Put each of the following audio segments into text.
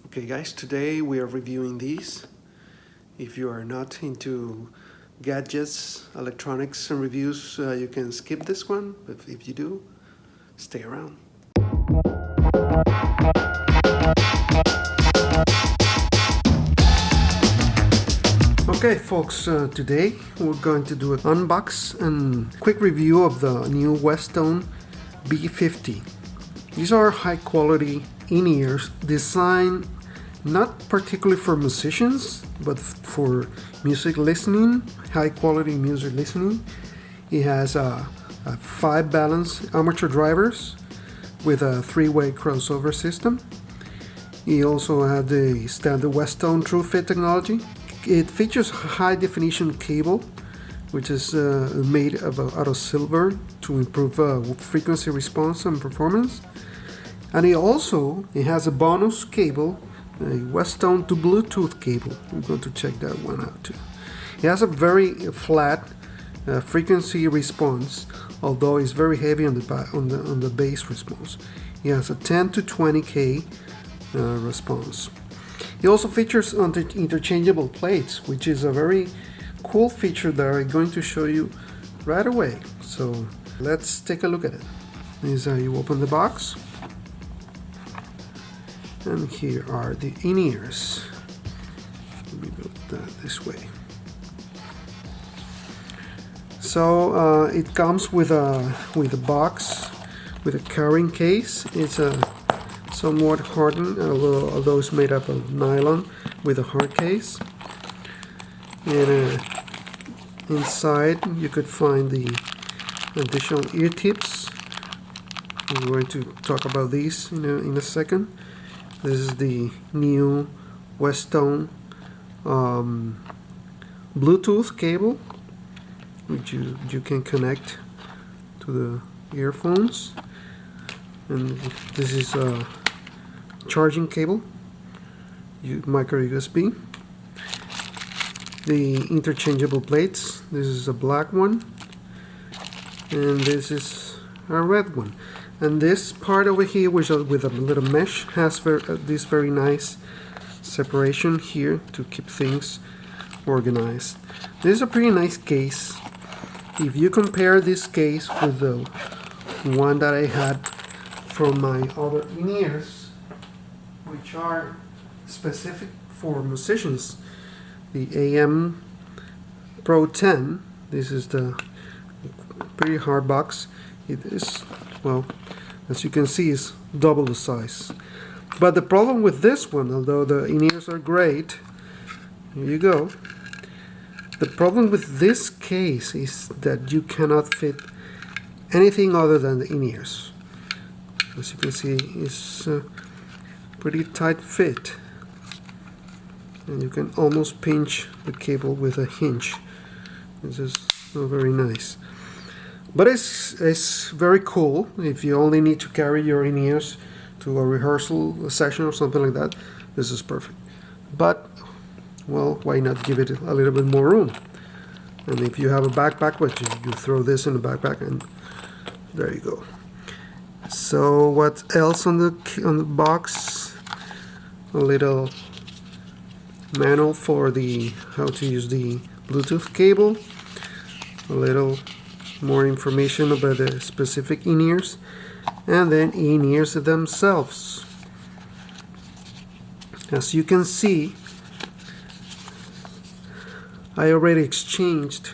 Okay guys, today we are reviewing these. If you are not into gadgets, electronics and reviews, you can skip this one, but if you do, stay around. Okay folks, today we're going to do an unbox and quick review of the new Westone B50. These are high quality in-ears designed not particularly for musicians, but for music listening, high quality music listening. It has a 5 balance armature drivers with a 3-way crossover system. It also had the standard Westone True Fit technology. It features high definition cable, which is made out of silver to improve frequency response and performance. And it has a bonus cable, a Westone to Bluetooth cable. We're going to check that one out too. It has a very flat frequency response, although it's very heavy on the bass response. It has a 10 to 20K response. It also features interchangeable plates, which is a very cool feature that I'm going to show you right away. So let's take a look at it. This is how you open the box. And here are the in-ears. Let me go this way. So it comes with a box with a carrying case. It's a somewhat hardened, although it's made up of nylon with a hard case. And inside you could find the additional ear tips. I'm going to talk about these in a second. This is the new Westone Bluetooth cable, which you can connect to the earphones. And this is a charging cable, micro USB. The interchangeable plates. This is a black one, and this is a red one. And this part over here, which is with a little mesh, has this very nice separation here to keep things organized. This is a pretty nice case. If you compare this case with the one that I had from my other in-ears, which are specific for musicians, the AM Pro 10, this is the pretty hard box. It is, well, as you can see, is double the size. But the problem with this one, although the in-ears are great, here you go, the problem with this case is that you cannot fit anything other than the in-ears. As you can see, it's a pretty tight fit, and you can almost pinch the cable with a hinge. This is not very nice. But it's very cool if you only need to carry your in-ears to a rehearsal session or something like that. This is perfect. But, well, why not give it a little bit more room? And if you have a backpack, you throw this in the backpack, and there you go. So what else on the box? A little manual for how to use the Bluetooth cable. A little more information about the specific in-ears, and then in-ears themselves. As you can see, I already exchanged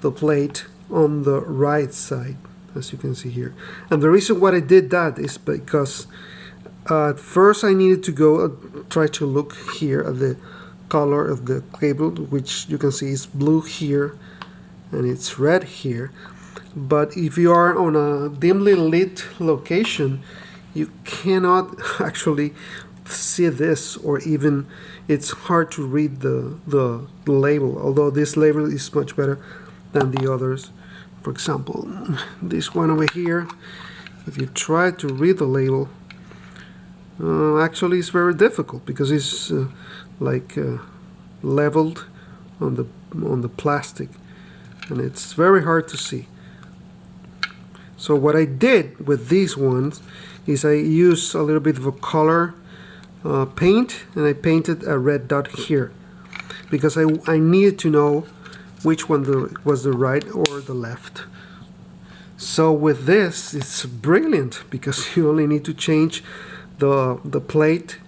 the plate on the right side, as you can see here. And the reason why I did that is because at first I needed to go try to look here at the color of the cable, which you can see is blue here and it's red here. But if you are on a dimly lit location, you cannot actually see this, or even it's hard to read the label, although this label is much better than the others. For example, this one over here, if you try to read the label, actually it's very difficult because it's leveled on the plastic, and it's very hard to see. So what I did with these ones is I used a little bit of a color paint, and I painted a red dot here because I needed to know which one was the right or the left. So with this, it's brilliant because you only need to change the plate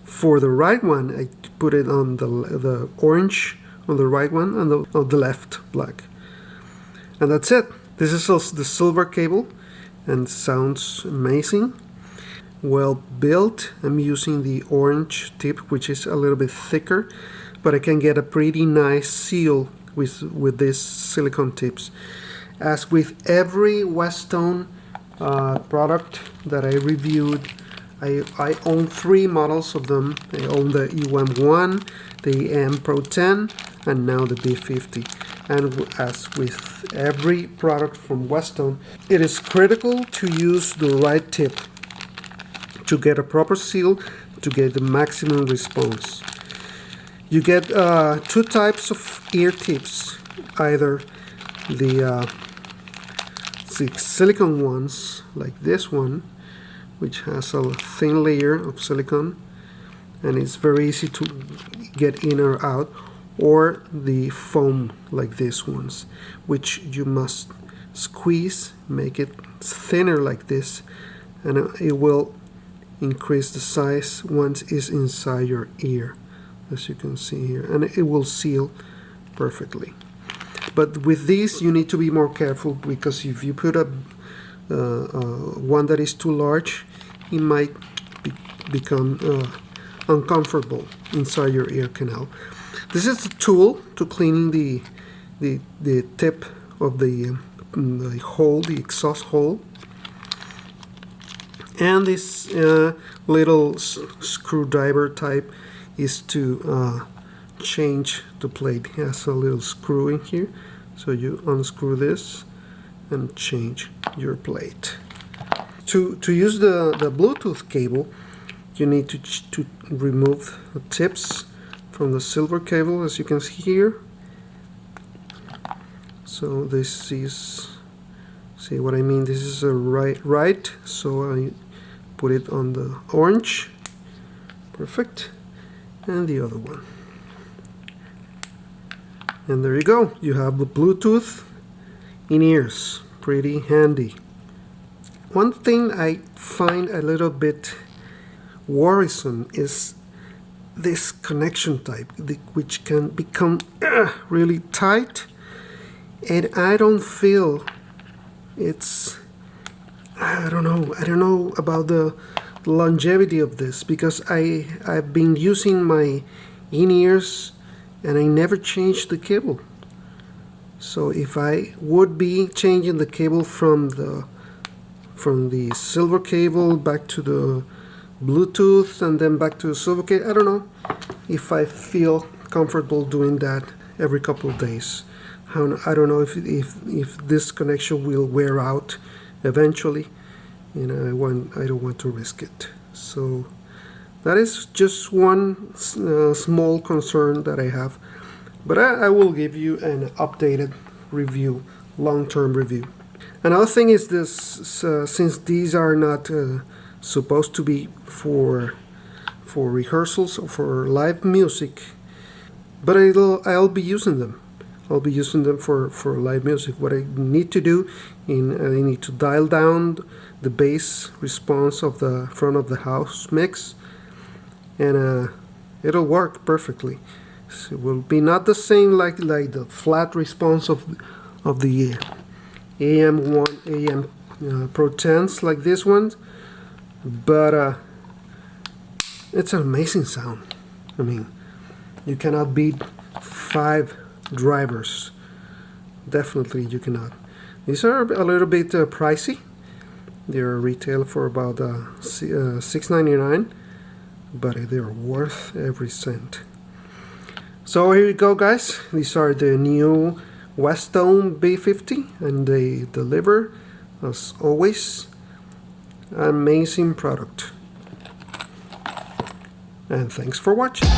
for the right one. I put it on the orange on the right one, and on the left black, and that's it. This is also the silver cable, and sounds amazing, well built. I'm using the orange tip, which is a little bit thicker, but I can get a pretty nice seal with these silicone tips. As with every Westone product that I reviewed, I own 3 models of them. I own the EM1, the EM Pro 10, and now the B50. And as with every product from Westone, it is critical to use the right tip to get a proper seal, to get the maximum response. You get 2 types of ear tips, either the silicone ones, like this one, which has a thin layer of silicone and it's very easy to get in or out, or the foam like these ones, which you must squeeze, make it thinner like this, and it will increase the size once it's inside your ear, as you can see here, and it will seal perfectly. But with these you need to be more careful, because if you put a one that is too large, it might become uncomfortable inside your ear canal. This is the tool to cleaning the tip of the hole, the exhaust hole. And this little screwdriver type is to change the plate. It has a little screw in here, so you unscrew this and change your plate. To use the Bluetooth cable, you need to remove the tips from the silver cable, as you can see here. So this is, see what I mean, this is a right, so I put it on the orange, perfect, and the other one. And there you go, you have the Bluetooth in ears, pretty handy. One thing I find a little bit worrisome is this connection type, which can become really tight, and I don't feel it's, I don't know about the longevity of this, because I've been using my in-ears and I never changed the cable. So if I would be changing the cable from the silver cable back to the Bluetooth and then back to the silver cable, I don't know if I feel comfortable doing that every couple of days. I don't know if this connection will wear out eventually, and I don't want to risk it. So that is just one small concern that I have, but I will give you an updated review, long-term review. Another thing is this, since these are not supposed to be for rehearsals or for live music, but I'll be using them. I'll be using them for live music. What I need to do, I need to dial down the bass response of the front of the house mix, and it'll work perfectly. So it will be not the same like the flat response of the EM1, EM Pro 10s like this one, but it's an amazing sound. I mean, you cannot beat 5 drivers. Definitely you cannot. These are a little bit pricey. They're retail for about $6.99, but they're worth every cent. So here you go, guys. These are the new Westone B50, and they deliver, as always, amazing product. And thanks for watching.